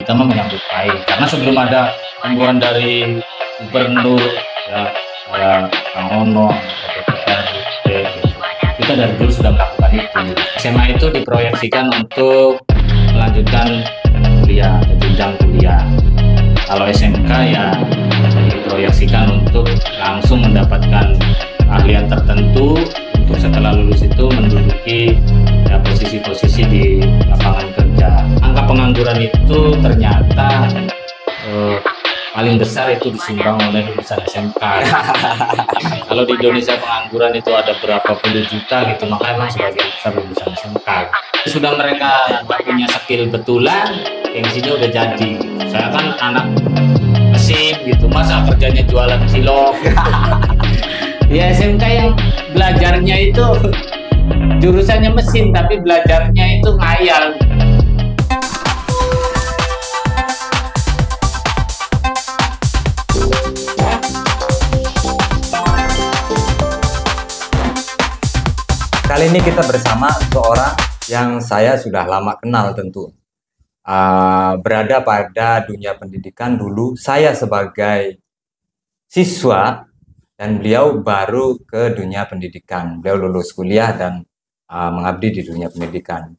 kita mah menyambut baik. Karena sebelum ada teguran dari gubernur, ya, kayak Kang Ono, DPRD, gitu, kita dari dulu sudah melakukan itu. SMA itu diproyeksikan untuk melanjutkan kuliah atau jenjang kuliah. Kalau SMK ya diproyeksikan untuk langsung mendapatkan keahlian tertentu untuk setelah lulus itu menduduki ya, posisi-posisi di lapangan kerja. Angka pengangguran itu ternyata paling besar itu disumbang oleh lulusan SMK. Kalau di Indonesia pengangguran itu ada berapa puluh juta gitu, maka emang sebagian besar lulusan SMK. Sudah mereka nggak punya skill betulan, yang sini udah jadi. Saya kan anak mesin gitu, masa kerjanya jualan cilok. Ya SMK yang belajarnya itu jurusannya mesin, tapi belajarnya itu ngayal. Kali ini kita bersama seorang yang saya sudah lama kenal tentu. Berada pada dunia pendidikan dulu, saya sebagai siswa dan beliau baru ke dunia pendidikan. Beliau lulus kuliah dan mengabdi di dunia pendidikan.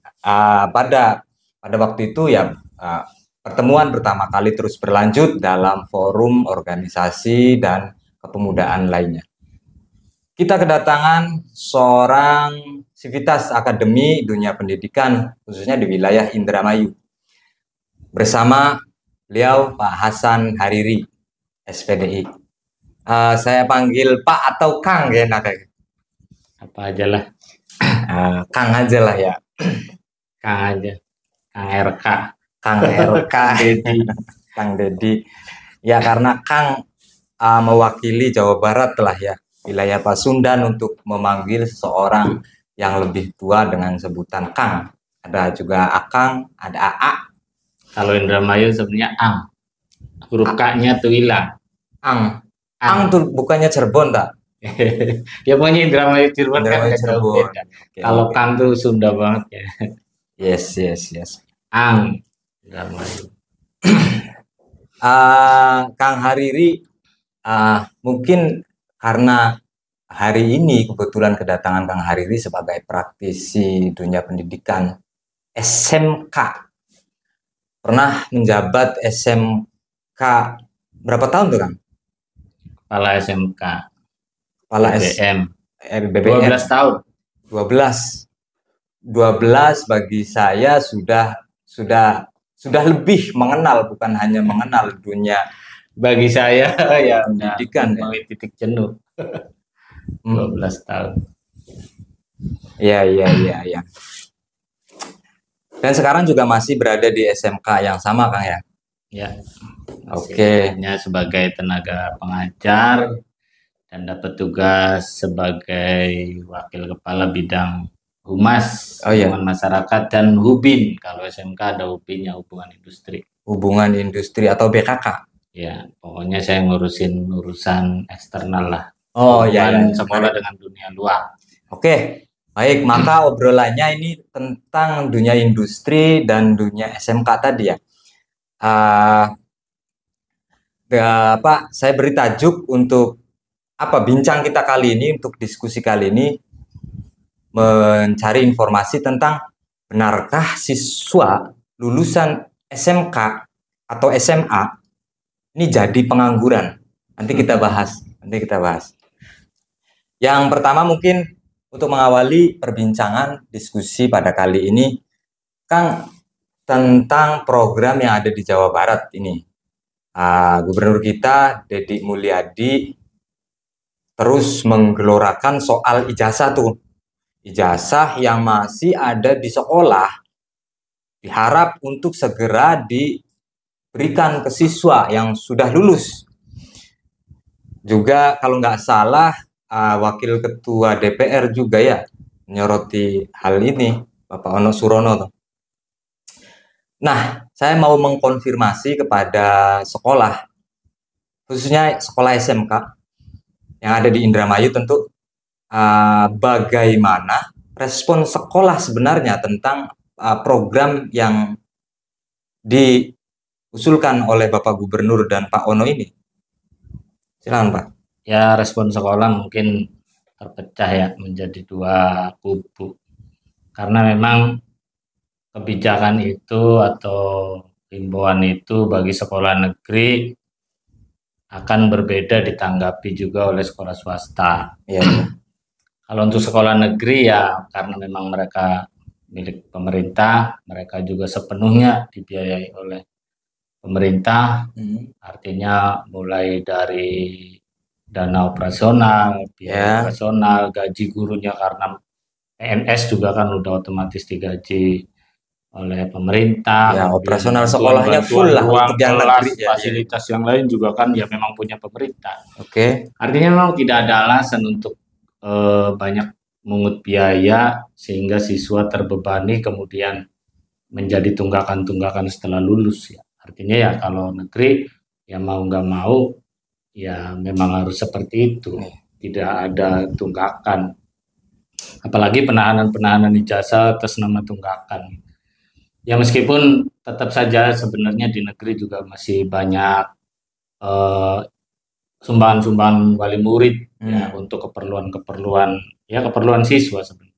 Pada waktu itu ya pertemuan pertama kali terus berlanjut dalam forum organisasi dan kepemudaan lainnya. Kita kedatangan seorang sivitas akademi dunia pendidikan, khususnya di wilayah Indramayu. Bersama beliau Pak Hasan Hariri, SPDI. Saya panggil Pak atau Kang ya, Apa aja lah. Kang aja lah ya. Kang aja. Kang RK. Kang RK. Kang Dedi. Ya karena Kang mewakili Jawa Barat lah ya. Wilayah Pasundan untuk memanggil seseorang yang lebih tua dengan sebutan Kang. Ada juga Akang, ada AA. Kalau Indramayu sebenarnya Ang. Huruf K-nya tuh hilang. Ang. Ang tuh bukannya Cirebon tak? Ya pokoknya Indramayu Cirebon kan Cirebon. Okay, kalau Kang tuh Sunda banget ya. Yes. Ang. Indramayu. Kang Hariri, mungkin karena hari ini kebetulan kedatangan Kang Hariri sebagai praktisi dunia pendidikan SMK. Pernah menjabat SMK berapa tahun tuh Kang? Kepala SMK. Kepala BBM. 12 tahun. 12 bagi saya sudah lebih mengenal, bukan hanya mengenal dunia. Bagi saya ya pendidikan ya. Titik jenuh. 12 tahun. Iya. Dan sekarang juga masih berada di SMK yang sama, Kang ya? Ya. Oke. Sebagai tenaga pengajar dan dapat tugas sebagai wakil kepala bidang Humas, hubungan masyarakat dan Hubin. Kalau SMK ada Hubinnya, hubungan industri. Hubungan industri atau BKK. Ya, pokoknya saya ngurusin urusan eksternal lah. Sekolah dengan dunia luar. Oke, baik. Maka obrolannya ini tentang dunia industri dan dunia SMK tadi ya. Saya beri tajuk untuk bincang kita kali ini, untuk diskusi kali ini, mencari informasi tentang benarkah siswa lulusan SMK atau SMA ini jadi pengangguran. Nanti kita bahas. Yang pertama mungkin untuk mengawali perbincangan diskusi pada kali ini, Kang, tentang program yang ada di Jawa Barat ini. Gubernur kita, Deddy Mulyadi, terus menggelorakan soal ijazah tuh. Ijazah yang masih ada di sekolah diharap untuk segera diberikan ke siswa yang sudah lulus. Juga kalau nggak salah Wakil Ketua DPR juga ya menyoroti hal ini, Bapak Ono Surono. Nah, saya mau mengkonfirmasi kepada sekolah, khususnya sekolah SMK yang ada di Indramayu tentu, bagaimana respon sekolah sebenarnya tentang program yang diusulkan oleh Bapak Gubernur dan Pak Ono ini? Silakan Pak. Ya, respon sekolah mungkin terpecah ya menjadi dua kubu. Karena memang kebijakan itu atau himbauan itu bagi sekolah negeri akan berbeda ditanggapi juga oleh sekolah swasta. Ya. Kalau untuk sekolah negeri ya karena memang mereka milik pemerintah, mereka juga sepenuhnya dibiayai oleh pemerintah, artinya mulai dari dana operasional, biaya operasional, gaji gurunya karena PNS juga kan udah otomatis digaji oleh pemerintah. Ya, operasional sekolahnya full lah ruang untuk yang kelas, negeri, fasilitas yang lain juga kan ya memang punya pemerintah. Oke. Artinya memang tidak ada alasan untuk banyak mengut biaya sehingga siswa terbebani kemudian menjadi tunggakan-tunggakan setelah lulus ya. Artinya ya kalau negeri ya mau nggak mau ya memang harus seperti itu. Tidak ada tunggakan. Apalagi penahanan ijazah atas nama tunggakan. Ya meskipun tetap saja sebenarnya di negeri juga masih banyak sumbangan-sumbangan wali murid ya untuk keperluan siswa sebenarnya.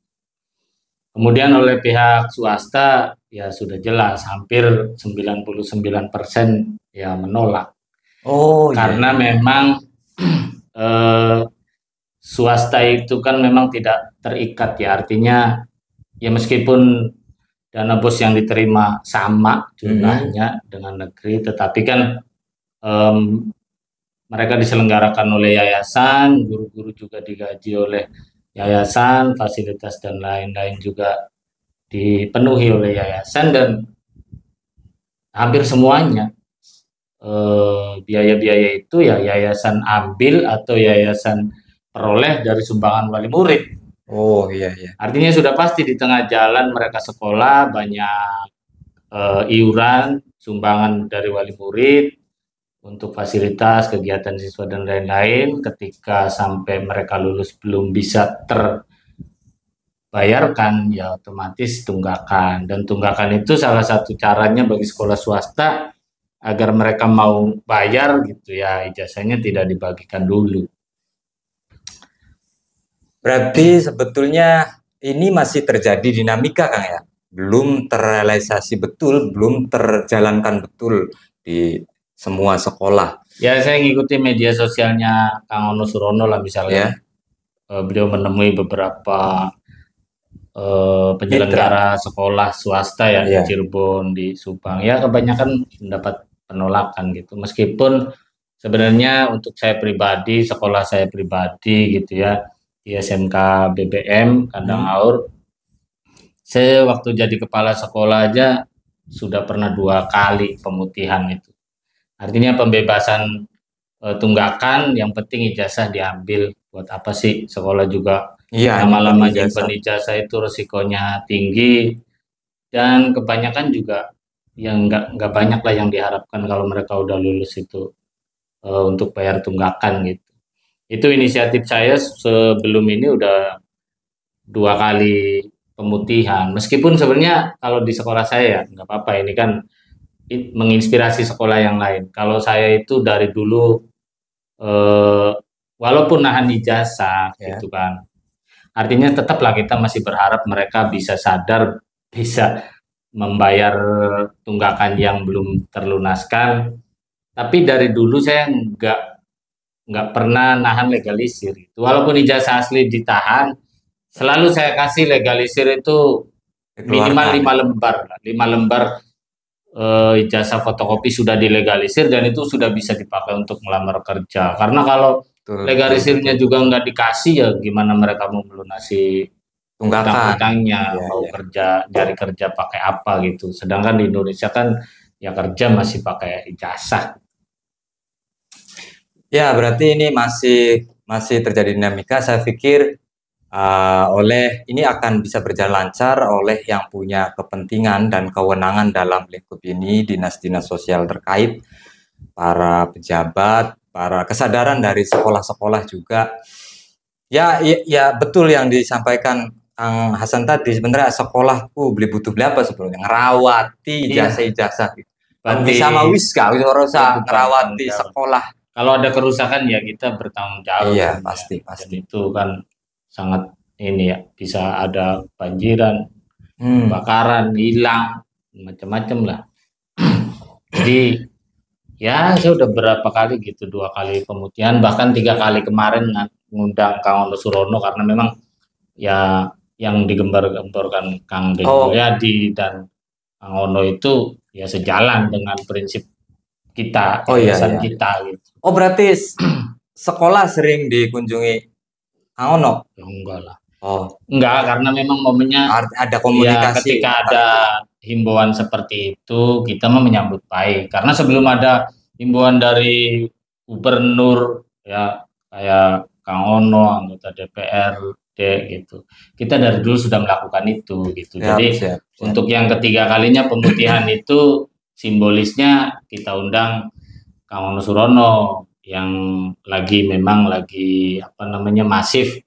Kemudian oleh pihak swasta ya sudah jelas hampir 99% ya menolak. Karena memang swasta itu kan memang tidak terikat ya, artinya ya meskipun dana bos yang diterima sama jumlahnya dengan negeri, tetapi kan mereka diselenggarakan oleh yayasan, guru-guru juga digaji oleh yayasan, fasilitas dan lain-lain juga dipenuhi oleh yayasan, dan hampir semuanya biaya-biaya itu ya yayasan ambil atau yayasan peroleh dari sumbangan wali murid. Iya. Artinya sudah pasti di tengah jalan mereka sekolah banyak iuran, sumbangan dari wali murid untuk fasilitas, kegiatan siswa dan lain-lain. Ketika sampai mereka lulus belum bisa terbayarkan, ya otomatis tunggakan. Dan tunggakan itu salah satu caranya bagi sekolah swasta agar mereka mau bayar gitu ya, ijazahnya tidak dibagikan dulu. Berarti sebetulnya ini masih terjadi dinamika Kang ya? Belum terrealisasi betul, belum terjalankan betul di semua sekolah. Ya, saya ngikuti media sosialnya Kang Ono Surono lah misalnya. Beliau menemui beberapa penyelenggara sekolah swasta ya di Cirebon, di Subang. Ya kebanyakan mendapat penolakan gitu. Meskipun sebenarnya untuk saya pribadi, sekolah saya pribadi gitu ya, di SMK BBM Kandang Haur, saya waktu jadi kepala sekolah aja sudah pernah 2 kali pemutihan itu. Artinya pembebasan tunggakan, yang penting ijazah diambil. Buat apa sih sekolah juga lama-lama nyimpen ijazah itu resikonya tinggi, dan kebanyakan juga yang nggak banyak lah yang diharapkan kalau mereka udah lulus itu untuk bayar tunggakan gitu. Itu inisiatif saya sebelum ini udah 2 kali pemutihan. Meskipun sebenarnya kalau di sekolah saya nggak apa-apa, ini kan menginspirasi sekolah yang lain. Kalau saya itu dari dulu walaupun nahan ijazah gitu kan, artinya tetaplah kita masih berharap mereka bisa sadar, bisa membayar tunggakan yang belum terlunaskan. Tapi dari dulu saya nggak pernah nahan legalisir itu. Walaupun ijazah asli ditahan, selalu saya kasih legalisir itu minimal 5 lembar ijazah fotokopi sudah dilegalisir, dan itu sudah bisa dipakai untuk melamar kerja. Karena kalau legalisirnya juga nggak dikasih, ya gimana mereka mau melunasi utang-utangnya, mau kerja, cari kerja pakai apa gitu. Sedangkan di Indonesia kan ya kerja masih pakai ijazah. Ya, berarti ini masih terjadi dinamika. Saya pikir ini akan bisa berjalan lancar oleh yang punya kepentingan dan kewenangan dalam lingkup ini, dinas-dinas sosial terkait, para pejabat, para kesadaran dari sekolah-sekolah juga. Ya betul yang disampaikan Kang Hasan tadi. Sebenarnya sekolahku beli apa sebelumnya, ngerawati ijazah-ijazah. berarti sama wis wis ora usah bukan ngerawati tanggung jawab. sekolah. Kalau ada kerusakan ya kita bertanggung jawab. Iya, Ya. pasti. Dan itu kan sangat ini ya, bisa ada banjiran, kebakaran, hilang, macam-macam lah. Jadi ya saya udah berapa kali gitu, 2 kali pemutihan, bahkan 3 kali kemarin ngundang Kang Ono Surono karena memang ya yang digembar-gemborkan Kang Deddy Mulyadi dan Kang Ono itu ya sejalan dengan prinsip kita, yayasan kita gitu. Oh berarti sekolah sering dikunjungi Kang Ono? Ya, enggak lah. Oh enggak, karena memang momennya ada komunikasi. Ya, ketika ada himbauan seperti itu kita menyambut baik, karena sebelum ada himbauan dari gubernur ya kayak Kang Ono, anggota DPRD gitu, kita dari dulu sudah melakukan itu gitu. Jadi untuk yang ketiga kalinya pemutihan itu simbolisnya kita undang Kang Ono Surono yang memang lagi masif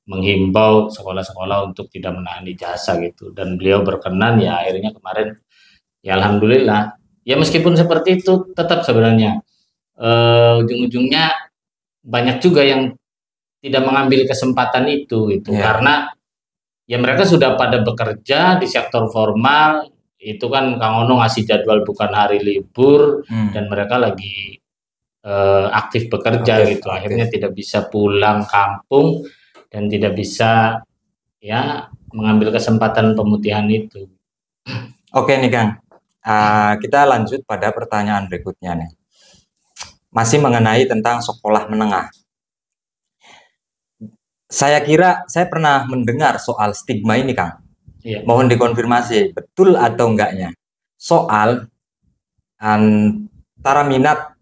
menghimbau sekolah-sekolah untuk tidak menahan ijazah gitu, dan beliau berkenan ya akhirnya kemarin ya alhamdulillah ya, meskipun seperti itu tetap sebenarnya ujung-ujungnya banyak juga yang tidak mengambil kesempatan itu karena ya mereka sudah pada bekerja di sektor formal itu kan. Kang Ono ngasih jadwal bukan hari libur dan mereka lagi aktif bekerja gitu, akhirnya tidak bisa pulang kampung dan tidak bisa ya mengambil kesempatan pemutihan itu. Oke nih Kang, kita lanjut pada pertanyaan berikutnya nih, masih mengenai tentang sekolah menengah. Saya kira saya pernah mendengar soal stigma ini Kang. Mohon dikonfirmasi betul atau enggaknya soal antara minat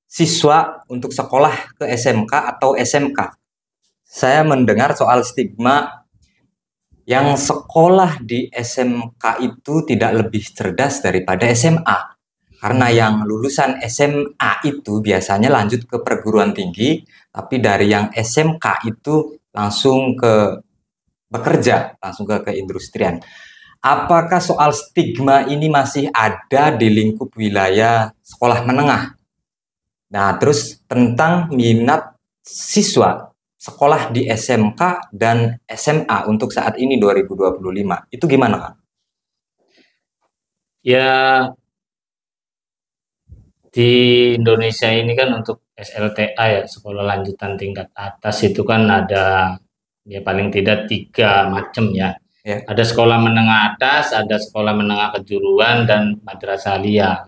siswa untuk sekolah ke SMK atau SMK. Saya mendengar soal stigma yang sekolah di SMK itu tidak lebih cerdas daripada SMA. Karena yang lulusan SMA itu biasanya lanjut ke perguruan tinggi, tapi dari yang SMK itu langsung ke bekerja, langsung ke keindustrian. Apakah soal stigma ini masih ada di lingkup wilayah sekolah menengah? Nah, terus tentang minat siswa sekolah di SMK dan SMA untuk saat ini 2025, itu gimana Kang? Ya, di Indonesia ini kan untuk SLTA ya, sekolah lanjutan tingkat atas itu kan ada ya paling tidak 3 macam ya. Ada sekolah menengah atas, ada sekolah menengah kejuruan, dan madrasah aliyah.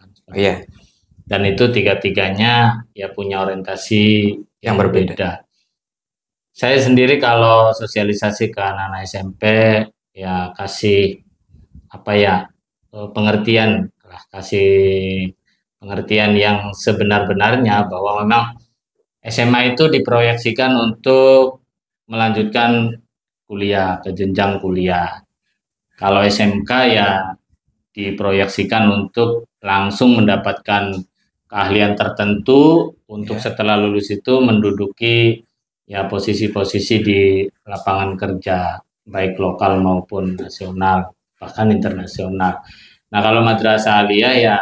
Dan itu 3-tiganya ya punya orientasi yang berbeda. Saya sendiri kalau sosialisasi ke anak-anak SMP ya kasih pengertian yang sebenar-benarnya bahwa memang SMA itu diproyeksikan untuk melanjutkan kuliah ke jenjang kuliah. Kalau SMK ya diproyeksikan untuk langsung mendapatkan keahlian tertentu untuk setelah lulus itu menduduki ya posisi-posisi di lapangan kerja baik lokal maupun nasional bahkan internasional. Nah, kalau madrasah aliyah ya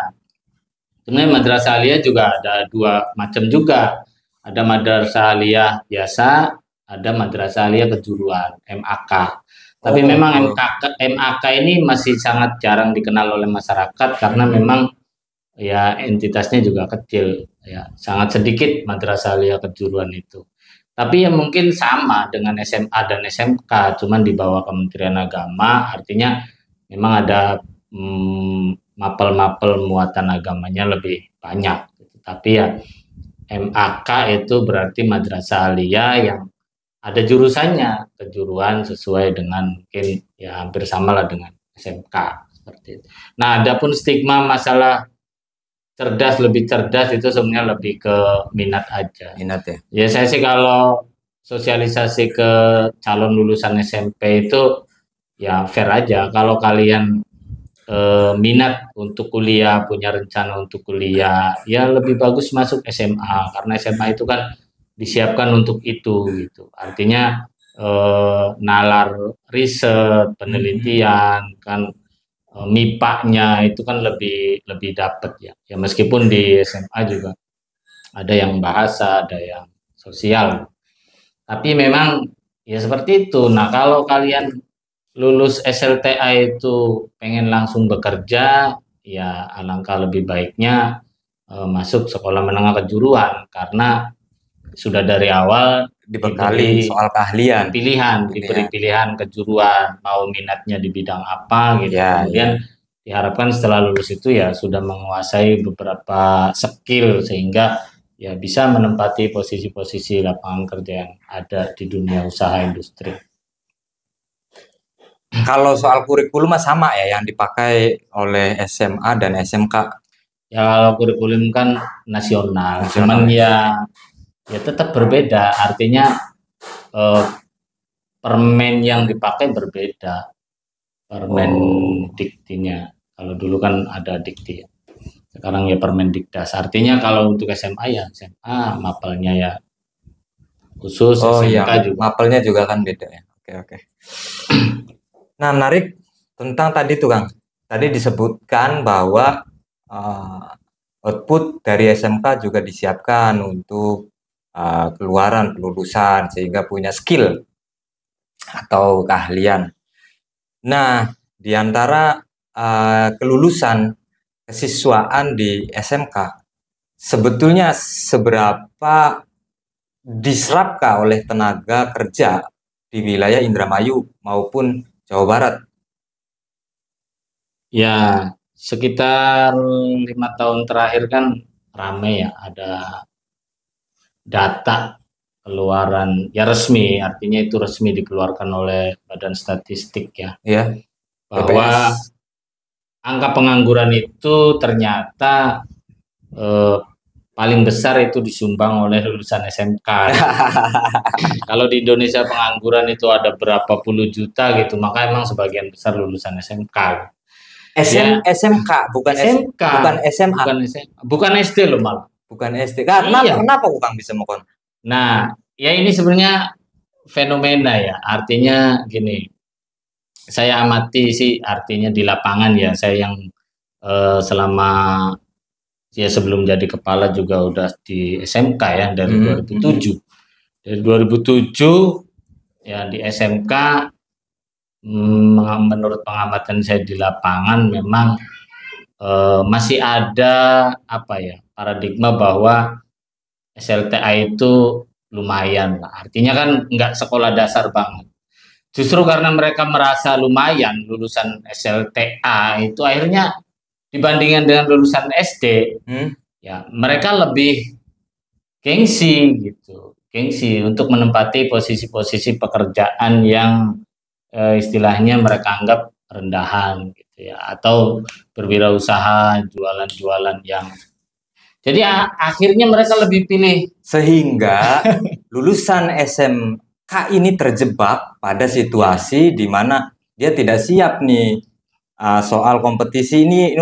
sebenarnya madrasah aliyah juga ada 2 macam juga. Ada madrasah aliyah biasa, ada madrasah aliyah kejuruan MAK. Tapi memang MAK ini masih sangat jarang dikenal oleh masyarakat karena memang ya entitasnya juga kecil ya, sangat sedikit madrasah aliyah kejuruan itu. Tapi ya mungkin sama dengan SMA dan SMK, cuman di bawah Kementerian Agama, artinya memang ada mapel-mapel muatan agamanya lebih banyak. Tapi ya MAK itu berarti madrasah aliyah yang ada jurusannya kejuruan sesuai dengan mungkin ya hampir sama lah dengan SMK seperti itu. Nah, adapun stigma masalah lebih cerdas itu sebenarnya lebih ke minat aja. Minat ya? Ya saya sih kalau sosialisasi ke calon lulusan SMP itu ya fair aja. Kalau kalian minat untuk kuliah, punya rencana untuk kuliah, ya lebih bagus masuk SMA karena SMA itu kan disiapkan untuk itu gitu. Artinya nalar riset, penelitian kan MIPA-nya itu kan lebih lebih dapet ya. Ya meskipun di SMA juga ada yang bahasa, ada yang sosial. Tapi memang ya seperti itu. Nah, kalau kalian lulus SLTA itu pengen langsung bekerja, ya alangkah lebih baiknya masuk sekolah menengah kejuruan karena sudah dari awal Dibekali diberi soal keahlian. diberi pilihan kejuruan, mau minatnya di bidang apa gitu. Ya, Kemudian ya. diharapkan setelah lulus itu ya sudah menguasai beberapa skill sehingga ya bisa menempati posisi-posisi lapangan kerja yang ada di dunia usaha industri. Kalau soal kurikulum mah sama ya yang dipakai oleh SMA dan SMK. Ya kalau kurikulum kan nasional, Nasional. cuman ya tetap berbeda. Artinya permen yang dipakai berbeda, permen diktinya. Kalau dulu kan ada dikti, sekarang ya Permendikdas. Artinya kalau untuk SMA ya SMA, mapelnya ya khusus, Oh iya, SMK juga. mapelnya juga kan beda ya. Oke, oke. Nah, menarik tentang tadi tuh Kang. Tadi disebutkan bahwa output dari SMK juga disiapkan untuk keluaran kelulusan sehingga punya skill atau keahlian. Nah, di antara kelulusan kesiswaan di SMK sebetulnya seberapa diserapkah oleh tenaga kerja di wilayah Indramayu maupun Jawa Barat? Ya sekitar 5 tahun terakhir kan rame ya, ada data keluaran ya resmi, artinya itu resmi dikeluarkan oleh Badan Statistik ya, Ya, bahwa BPS. angka pengangguran itu ternyata paling besar itu disumbang oleh lulusan SMK. Kalau di Indonesia pengangguran itu ada berapa puluh juta gitu, maka emang sebagian besar lulusan SMK. Ya, SMK bukan SMK, bukan SMA, bukan SD loh malah. bukan SD. Kenapa Iya. kenapa Kang bisa mokon? Nah, ya ini sebenarnya fenomena ya. Artinya gini, saya amati sih artinya di lapangan ya. Saya yang selama ya sebelum jadi kepala juga udah di SMK ya dari 2007. Dari 2007 ya di SMK menurut pengamatan saya di lapangan memang masih ada apa ya paradigma bahwa SLTA itu lumayan lah. Artinya kan nggak sekolah dasar banget. Justru karena mereka merasa lumayan lulusan SLTA itu akhirnya dibandingkan dengan lulusan SD, ya mereka lebih gengsi gitu, gengsi untuk menempati posisi-posisi pekerjaan yang istilahnya mereka anggap rendahan gitu ya, atau berwirausaha jualan-jualan yang jadi akhirnya mereka lebih pilih Sehingga lulusan SMK ini terjebak pada situasi di mana dia tidak siap nih soal kompetisi ini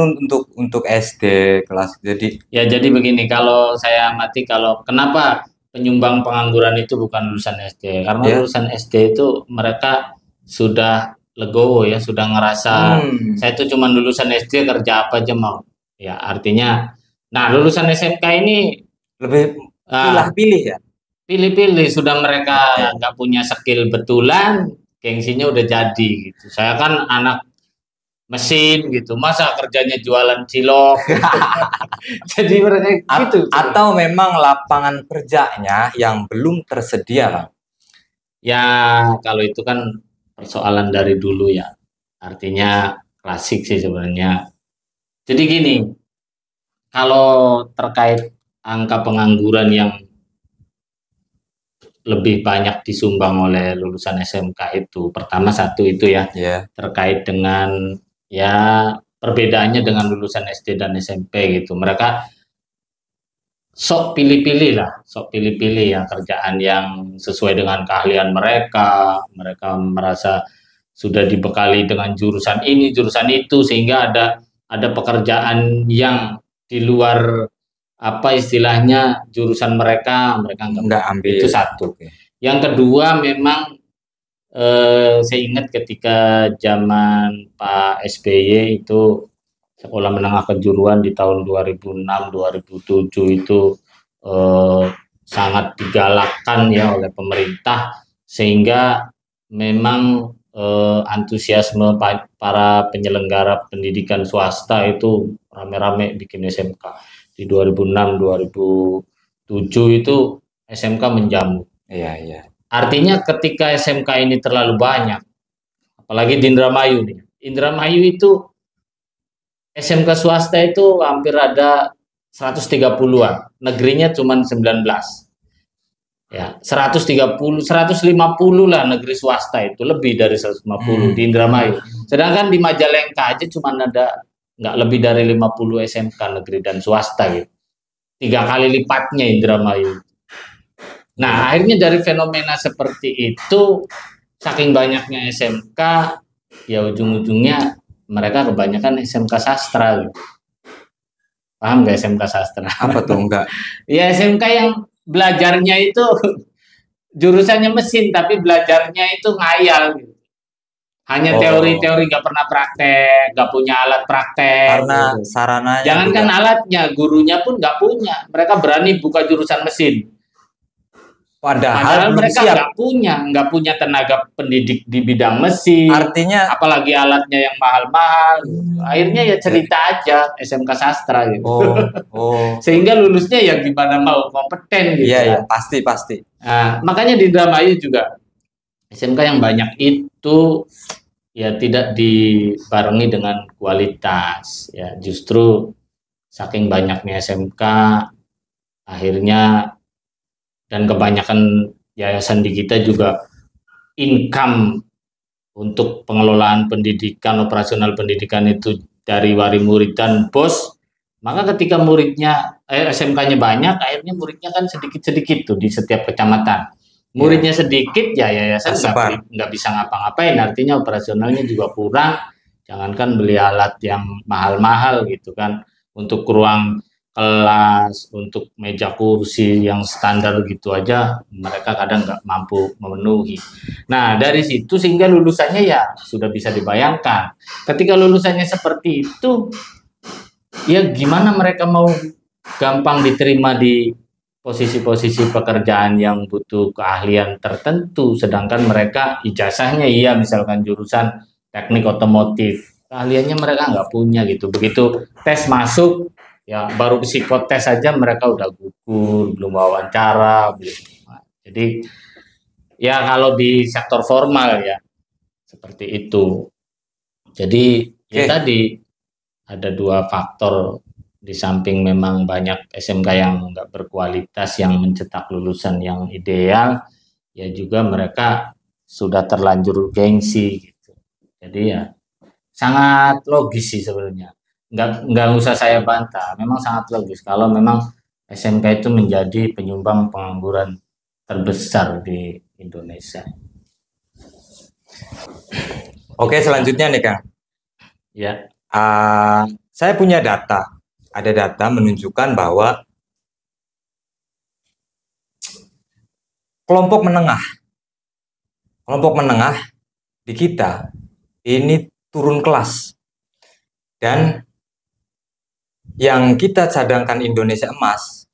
untuk SD kelas. jadi begini, kalau saya amati kalau kenapa penyumbang pengangguran itu bukan lulusan SD, karena lulusan SD itu mereka sudah legowo ya, sudah ngerasa saya itu cuma lulusan SD kerja apa aja mau. Ya artinya, nah lulusan SMK ini lebih pilih-pilih ya. Pilih-pilih sudah mereka nggak punya skill betulan, gengsinya udah jadi gitu. Saya kan anak mesin gitu, masa kerjanya jualan cilok. Jadi mereka gitu. Atau memang lapangan kerjanya yang belum tersedia, Bang? Ya kalau itu kan persoalan dari dulu ya. Artinya klasik sih sebenarnya. Jadi gini, kalau terkait angka pengangguran yang lebih banyak disumbang oleh lulusan SMK itu, pertama satu itu ya, terkait dengan ya perbedaannya dengan lulusan SD dan SMP gitu. Mereka sok pilih-pilih ya kerjaan yang sesuai dengan keahlian mereka. Mereka merasa sudah dibekali dengan jurusan ini, jurusan itu, sehingga ada pekerjaan yang di luar apa istilahnya jurusan mereka nggak ambil. Itu satu. Yang kedua memang saya ingat ketika zaman Pak SBY itu sekolah menengah kejuruan di tahun 2006-2007 itu eh, sangat digalakkan ya oleh pemerintah, sehingga memang antusiasme para penyelenggara pendidikan swasta itu rame-rame bikin SMK. Di 2006-2007 itu SMK menjamu. Iya, iya. Artinya ketika SMK ini terlalu banyak, apalagi di Indramayu nih. Indramayu itu SMK swasta itu hampir ada 130-an, negerinya cuma 19. Ya, 130, 150 lah negeri swasta itu, lebih dari 150 di Indramayu. Sedangkan di Majalengka aja cuma ada nggak lebih dari 50 SMK negeri dan swasta gitu. 3 kali lipatnya Indramayu. Nah, akhirnya dari fenomena seperti itu, saking banyaknya SMK, ya ujung-ujungnya mereka kebanyakan SMK sastra gitu. Paham nggak SMK sastra? Apa tuh enggak? Ya SMK yang belajarnya itu jurusannya mesin, tapi belajarnya itu ngayal gitu. Hanya teori-teori, nggak pernah praktek, nggak punya alat praktek. Karena gitu. sarananya Jangankan alatnya, gurunya pun nggak punya. Mereka berani buka jurusan mesin. Padahal mereka nggak punya tenaga pendidik di bidang mesin. Artinya, apalagi alatnya yang mahal-mahal. Akhirnya ya cerita aja SMK sastra gitu. Sehingga lulusnya ya gimana mau kompeten gitu. Iya, pasti. Nah, makanya di Indramayu juga SMK yang banyak itu ya tidak dibarengi dengan kualitas. Ya justru saking banyaknya SMK akhirnya, dan kebanyakan yayasan di kita juga income untuk pengelolaan pendidikan, operasional pendidikan itu dari wari murid dan bos. Maka ketika muridnya SMK-nya banyak, akhirnya muridnya kan sedikit-sedikit tuh di setiap kecamatan. Muridnya sedikit, ya yayasan nggak bisa ngapa-ngapain. Artinya operasionalnya juga kurang. Jangankan beli alat yang mahal-mahal gitu kan, untuk ruang kelas, untuk meja kursi yang standar gitu aja mereka kadang nggak mampu memenuhi. Nah dari situ sehingga lulusannya ya sudah bisa dibayangkan. Ketika lulusannya seperti itu, ya gimana mereka mau gampang diterima di posisi-posisi pekerjaan yang butuh keahlian tertentu, sedangkan mereka ijazahnya iya misalkan jurusan teknik otomotif, keahliannya mereka nggak punya gitu. Begitu tes masuk, ya baru psikotes saja mereka udah gugur, belum wawancara, belum. Jadi ya kalau di sektor formal ya seperti itu. Jadi ya tadi ada dua faktor, di samping memang banyak SMK yang nggak berkualitas yang mencetak lulusan yang ideal, ya juga mereka sudah terlanjur gengsi gitu. Jadi ya sangat logis sih sebenarnya. Nggak usah saya bantah, memang sangat logis kalau memang SMK itu menjadi penyumbang pengangguran terbesar di Indonesia. Oke, selanjutnya nih Kang. Ya. Saya punya data. Ada data menunjukkan bahwa kelompok menengah di kita ini turun kelas. Dan yang kita cadangkan Indonesia emas,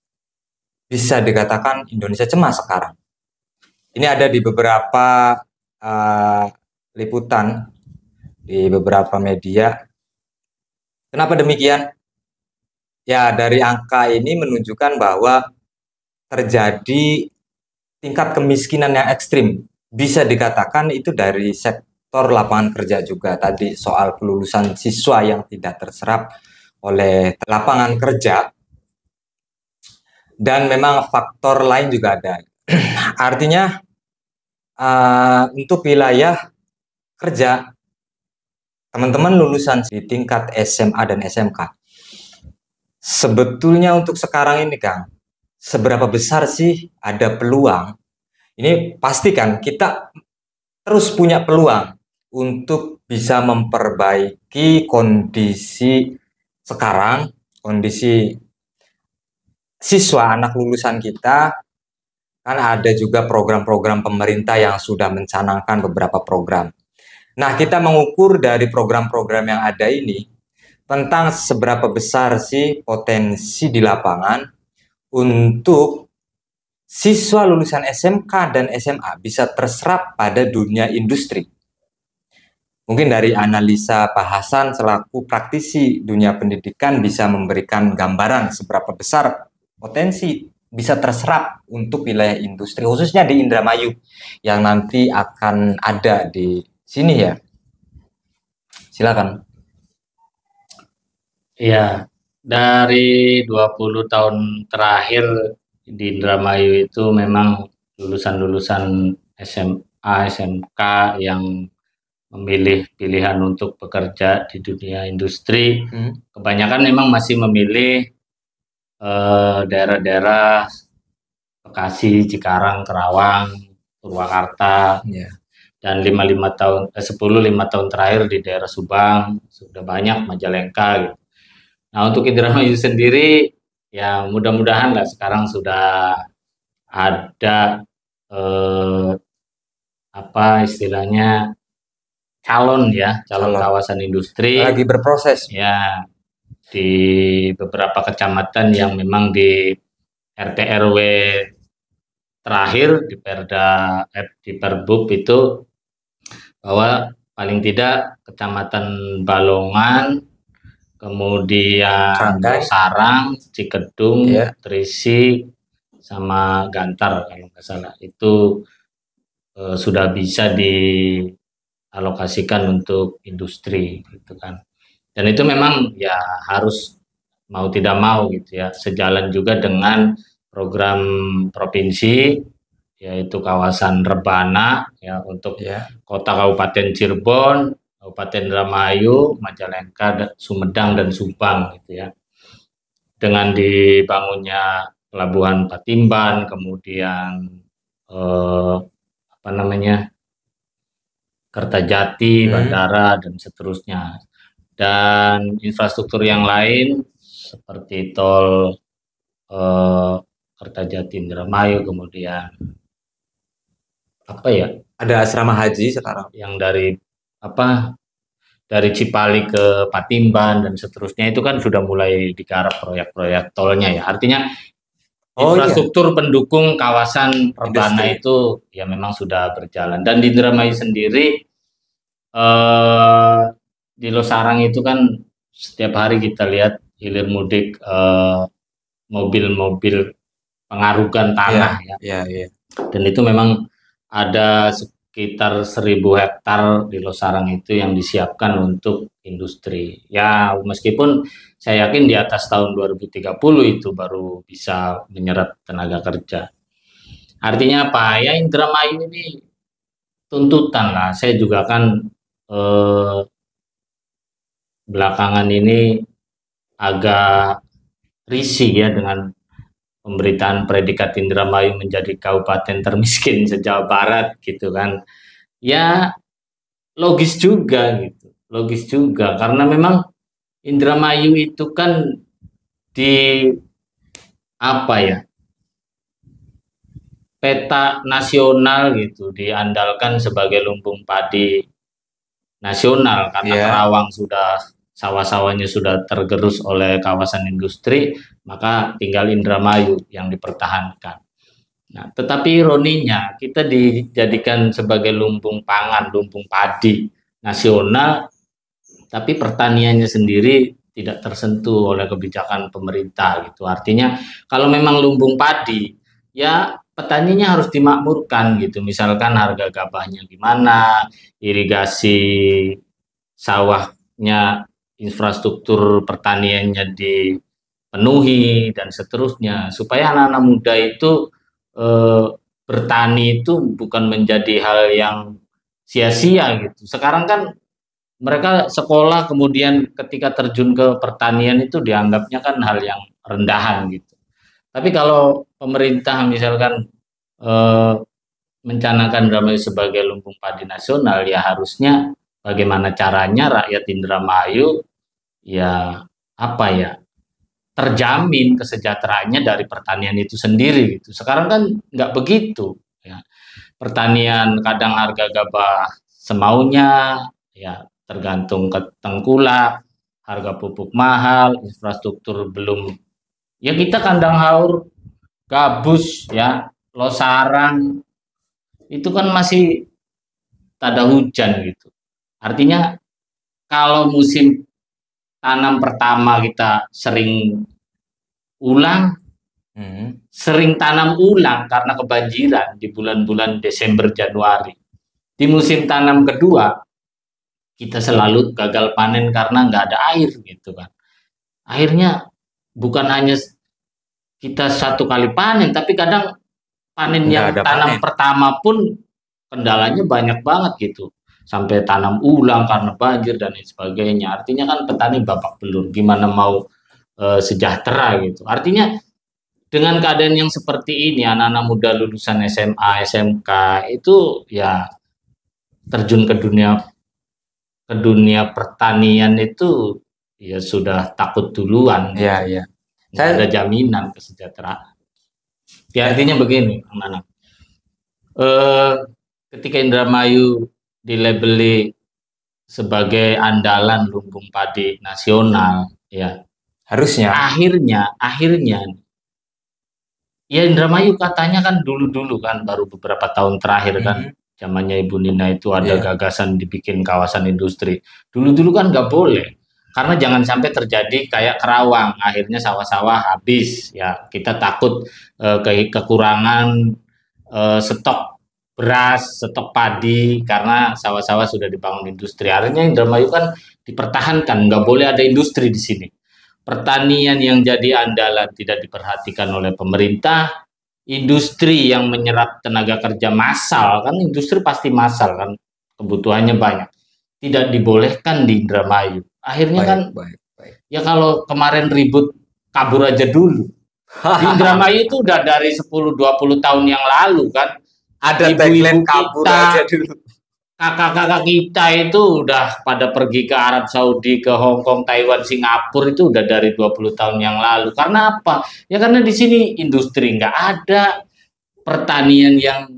bisa dikatakan Indonesia cemas sekarang. Ini ada di beberapa liputan, di beberapa media. Kenapa demikian? Ya, dari angka ini menunjukkan bahwa terjadi tingkat kemiskinan yang ekstrim. Bisa dikatakan itu dari sektor lapangan kerja juga. Tadi soal kelulusan siswa yang tidak terserap oleh lapangan kerja. Dan memang faktor lain juga ada. Artinya untuk wilayah kerja, teman-teman lulusan di tingkat SMA dan SMK, sebetulnya untuk sekarang ini Kang, seberapa besar sih ada peluang? Ini pastikan kita terus punya peluang untuk bisa memperbaiki kondisi sekarang, kondisi siswa anak lulusan kita, Kan ada juga program-program pemerintah yang sudah mencanangkan beberapa program. Nah, kita mengukur dari program-program yang ada ini tentang seberapa besar sih potensi di lapangan untuk siswa lulusan SMK dan SMA bisa terserap pada dunia industri. Mungkin dari analisa Pak Hasan selaku praktisi dunia pendidikan bisa memberikan gambaran seberapa besar potensi bisa terserap untuk wilayah industri, khususnya di Indramayu yang nanti akan ada di sini ya. Silakan. Ya, dari 20 tahun terakhir di Indramayu itu memang lulusan-lulusan SMA, SMK yang memilih pilihan untuk bekerja di dunia industri, kebanyakan memang masih memilih daerah-daerah Bekasi, Cikarang, Kerawang, Purwakarta, dan 5 tahun terakhir di daerah Subang sudah banyak Majalengka gitu. Nah, untuk Indramayu sendiri ya mudah-mudahan lah sekarang sudah ada apa istilahnya calon kawasan industri lagi berproses ya di beberapa kecamatan yang memang di RT RW terakhir di Perbub itu bahwa paling tidak Kecamatan Balongan, kemudian Sarang, Cikedung, Trisi, sama Gantar kalau nggak salah itu sudah bisa dialokasikan untuk industri gitu kan. Dan itu memang ya harus mau tidak mau gitu ya, sejalan juga dengan program provinsi yaitu kawasan Rebana ya untuk kota Kabupaten Cirebon, Kabupaten Indramayu, Majalengka, Sumedang dan Subang gitu ya. Dengan dibangunnya pelabuhan Patimban, kemudian Kertajati, bandara dan seterusnya. Dan infrastruktur yang lain seperti tol Kertajati Indramayu, kemudian ada asrama haji sekarang yang dari Cipali ke Patimban dan seterusnya itu kan sudah mulai digarap proyek-proyek tolnya ya. Artinya infrastruktur pendukung kawasan Rebana itu ya memang sudah berjalan. Dan di Indramayu sendiri di Losarang itu kan setiap hari kita lihat hilir mudik mobil-mobil pengarugan tanah dan itu memang ada sekitar 1.000 hektar di Losarang itu yang disiapkan untuk industri ya, meskipun saya yakin di atas tahun 2030 itu baru bisa menyerap tenaga kerja. Artinya apa ya, Indramayu ini tuntutan lah. Saya juga kan belakangan ini agak risih ya dengan pemberitaan predikat Indramayu menjadi kabupaten termiskin se-Jawa Barat gitu kan. Ya logis juga gitu. Logis juga karena memang Indramayu itu kan di peta nasional gitu diandalkan sebagai lumbung padi nasional karena Kerawang sudah sawah-sawahnya sudah tergerus oleh kawasan industri, maka tinggal Indramayu yang dipertahankan. Nah, tetapi ironinya kita dijadikan sebagai lumbung pangan, lumbung padi nasional, tapi pertaniannya sendiri tidak tersentuh oleh kebijakan pemerintah gitu. Artinya kalau memang lumbung padi, ya petaninya harus dimakmurkan gitu. Misalkan harga gabahnya gimana, irigasi sawahnya, infrastruktur pertaniannya dipenuhi dan seterusnya supaya anak-anak muda itu bertani itu bukan menjadi hal yang sia-sia gitu. Sekarang kan mereka sekolah kemudian ketika terjun ke pertanian itu dianggapnya kan hal yang rendahan gitu. Tapi kalau pemerintah misalkan mencanangkan Indramayu sebagai lumbung padi nasional, ya harusnya bagaimana caranya rakyat Indramayu ya terjamin kesejahteraannya dari pertanian itu sendiri gitu. Sekarang kan nggak begitu ya. Pertanian kadang harga gabah semaunya ya, tergantung ke tengkulak, harga pupuk mahal, infrastruktur belum. Ya kita kandang haur, gabus ya, losarang itu kan masih tak ada hujan gitu. Artinya kalau musim tanam pertama kita sering ulang, sering tanam ulang karena kebanjiran di bulan-bulan Desember Januari. Di musim tanam kedua kita selalu gagal panen karena nggak ada air gitu kan. Akhirnya bukan hanya kita satu kali panen, tapi kadang panen yang tanam pertama pun kendalanya banyak banget gitu. Sampai tanam ulang karena banjir dan lain sebagainya. Artinya kan petani babak belur, gimana mau sejahtera gitu. Artinya dengan keadaan yang seperti ini, anak-anak muda lulusan SMA, SMK itu ya terjun ke dunia pertanian itu ya sudah takut duluan. Iya, iya. Nggak ada jaminan kesejahteraan. Ya artinya begini, anak-anak. Ketika Indramayu dilabeli sebagai andalan lumbung padi nasional, ya harusnya akhirnya ya Indramayu katanya kan dulu kan baru beberapa tahun terakhir kan zamannya Ibu Nina itu ada gagasan dibikin kawasan industri. Dulu kan nggak boleh karena jangan sampai terjadi kayak Kerawang, akhirnya sawah-sawah habis ya, kita takut kekurangan stok beras, stok padi karena sawah-sawah sudah dibangun industri. Akhirnya Indramayu kan dipertahankan, nggak boleh ada industri di sini. Pertanian yang jadi andalan tidak diperhatikan oleh pemerintah, industri yang menyerap tenaga kerja massal, kan industri pasti massal kan, kebutuhannya banyak, tidak dibolehkan di Indramayu. Akhirnya baik. Ya kalau kemarin ribut kabur aja dulu. Di Indramayu itu udah dari 10-20 tahun yang lalu kan. Ada tagline kabur aja dulu. Kakak-kakak kita itu udah pada pergi ke Arab Saudi, ke Hong Kong, Taiwan, Singapura itu udah dari 20 tahun yang lalu. Karena apa? Ya karena di sini industri nggak ada, pertanian yang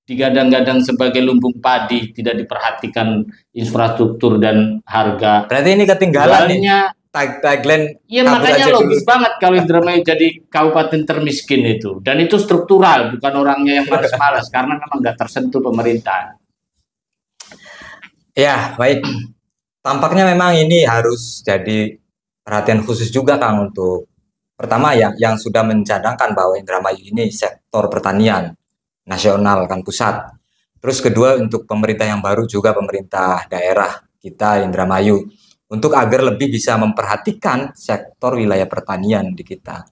digadang-gadang sebagai lumbung padi tidak diperhatikan infrastruktur dan harga. Berarti ini ketinggalan nih. Tagline. Iya makanya logis banget kalau Indramayu jadi kabupaten termiskin itu, dan itu struktural, bukan orangnya yang malas-malas karena memang nggak tersentuh pemerintah. Ya baik, tampaknya memang ini harus jadi perhatian khusus juga Kang, untuk pertama ya yang sudah mencadangkan bahwa Indramayu ini sektor pertanian nasional kan pusat. Terus kedua untuk pemerintah yang baru juga, pemerintah daerah kita Indramayu, untuk agar lebih bisa memperhatikan sektor wilayah pertanian di kita.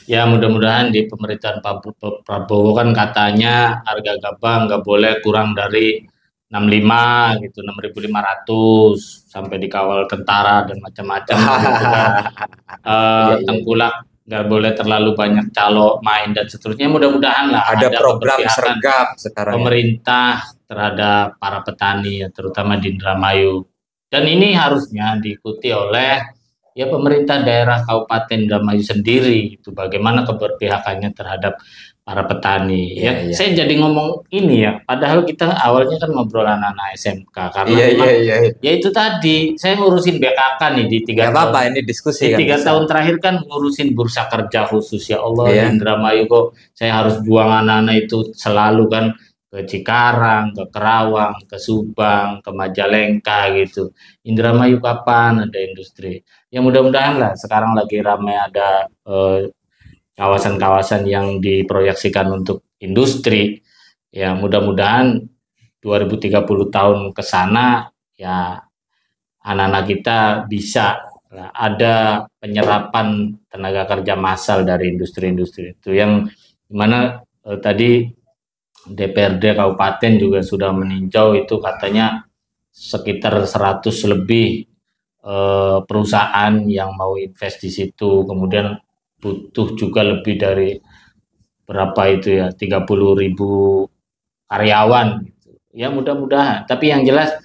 Ya mudah-mudahan di pemerintahan Pak Prabowo kan katanya harga gabah nggak boleh kurang dari 65 gitu, 6.500 sampai dikawal tentara dan macam-macam. Tengkulak nggak boleh terlalu banyak calo main dan seterusnya. Mudah-mudahan lah ada program sergap sekarang pemerintah terhadap para petani terutama di Indramayu. Dan ini harusnya diikuti oleh ya pemerintah daerah Kabupaten Indramayu sendiri, itu bagaimana keberpihakannya terhadap para petani. Saya jadi ngomong ini ya, padahal kita awalnya kan ngobrol anak-anak SMK karena ya itu tadi saya ngurusin BKK nih di 3 tahun. Ini diskusi. Di 3 tahun terakhir kan ngurusin bursa kerja khusus, ya Allah di Indramayu kok saya harus buang anak-anak itu selalu kan ke Cikarang, ke Kerawang, ke Subang, ke Majalengka gitu. Indramayu kapan ada industri? Ya mudah-mudahan lah, sekarang lagi ramai ada kawasan-kawasan yang diproyeksikan untuk industri. Ya mudah-mudahan 2030 tahun ke sana ya anak-anak kita bisa ada penyerapan tenaga kerja massal dari industri-industri itu, yang dimana tadi DPRD Kabupaten juga sudah meninjau itu, katanya sekitar 100 lebih perusahaan yang mau invest di situ, kemudian butuh juga lebih dari berapa itu ya, 30.000 karyawan gitu. Ya mudah-mudahan, tapi yang jelas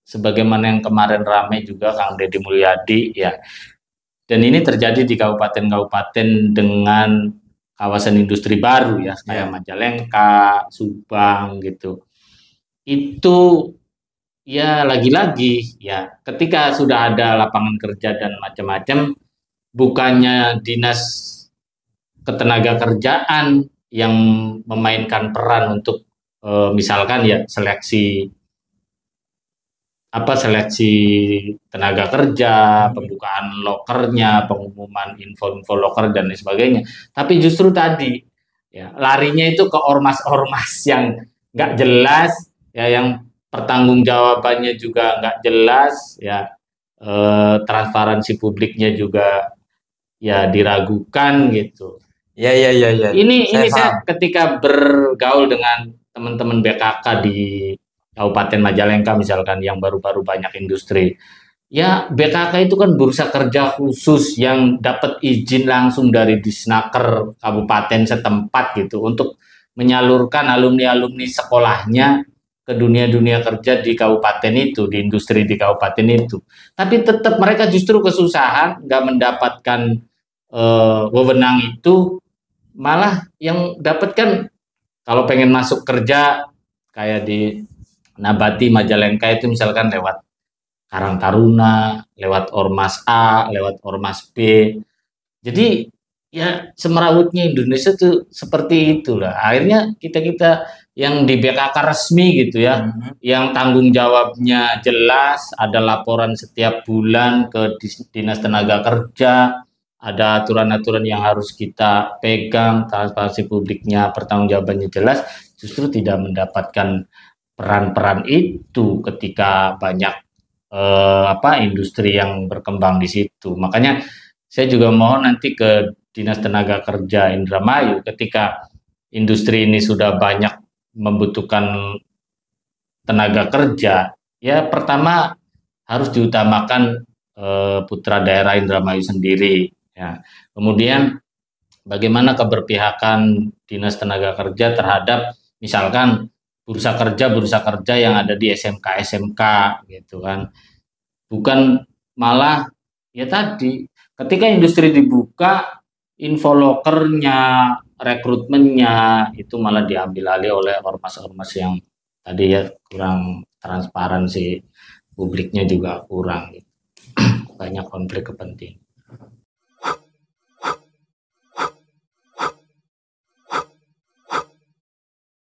sebagaimana yang kemarin ramai juga Kang Deddy Mulyadi ya, Dan ini terjadi di kabupaten-kabupaten dengan kawasan industri baru ya, kayak Majalengka, Subang gitu. Itu ya lagi-lagi ya ketika sudah ada lapangan kerja dan macam-macam, bukannya dinas ketenaga kerjaan yang memainkan peran untuk misalkan ya seleksi tenaga kerja, pembukaan lokernya, pengumuman info-info loker dan lain sebagainya. Tapi justru tadi ya larinya itu ke ormas-ormas yang nggak jelas, ya yang pertanggungjawabannya juga nggak jelas, ya transparansi publiknya juga ya diragukan gitu. Ya, ya, ya, ya. Ini Saya saya paham. ketika bergaul dengan teman-teman BKK di Kabupaten Majalengka misalkan yang baru-baru banyak industri. Ya BKK itu kan bursa kerja khusus yang dapat izin langsung dari Disnaker kabupaten setempat gitu untuk menyalurkan alumni-alumni sekolahnya ke dunia-dunia kerja di kabupaten itu, di industri di kabupaten itu. Tapi tetap mereka justru kesusahan, nggak mendapatkan wewenang itu, malah yang dapat kan kalau pengen masuk kerja kayak di Nabati Majalengka itu misalkan lewat Karang Taruna, lewat Ormas A, lewat Ormas B. Jadi ya semerawutnya Indonesia tuh seperti itulah. Akhirnya kita-kita yang di BKK resmi gitu ya, yang tanggung jawabnya jelas, ada laporan setiap bulan ke Dinas Tenaga Kerja, ada aturan-aturan yang harus kita pegang, transparansi publiknya, pertanggungjawabannya jelas, justru tidak mendapatkan peran-peran itu ketika banyak industri yang berkembang di situ. Makanya saya juga mohon nanti ke Dinas Tenaga Kerja Indramayu ketika industri ini sudah banyak membutuhkan tenaga kerja, ya pertama harus diutamakan putra daerah Indramayu sendiri. Ya. Kemudian bagaimana keberpihakan Dinas Tenaga Kerja terhadap misalkan bursa kerja yang ada di SMK gitu kan. Bukan malah ya tadi ketika industri dibuka, info lokernya, rekrutmennya itu malah diambil alih oleh ormas-ormas yang tadi ya kurang transparan sih, publiknya juga kurang gitu. Banyak konflik kepentingan.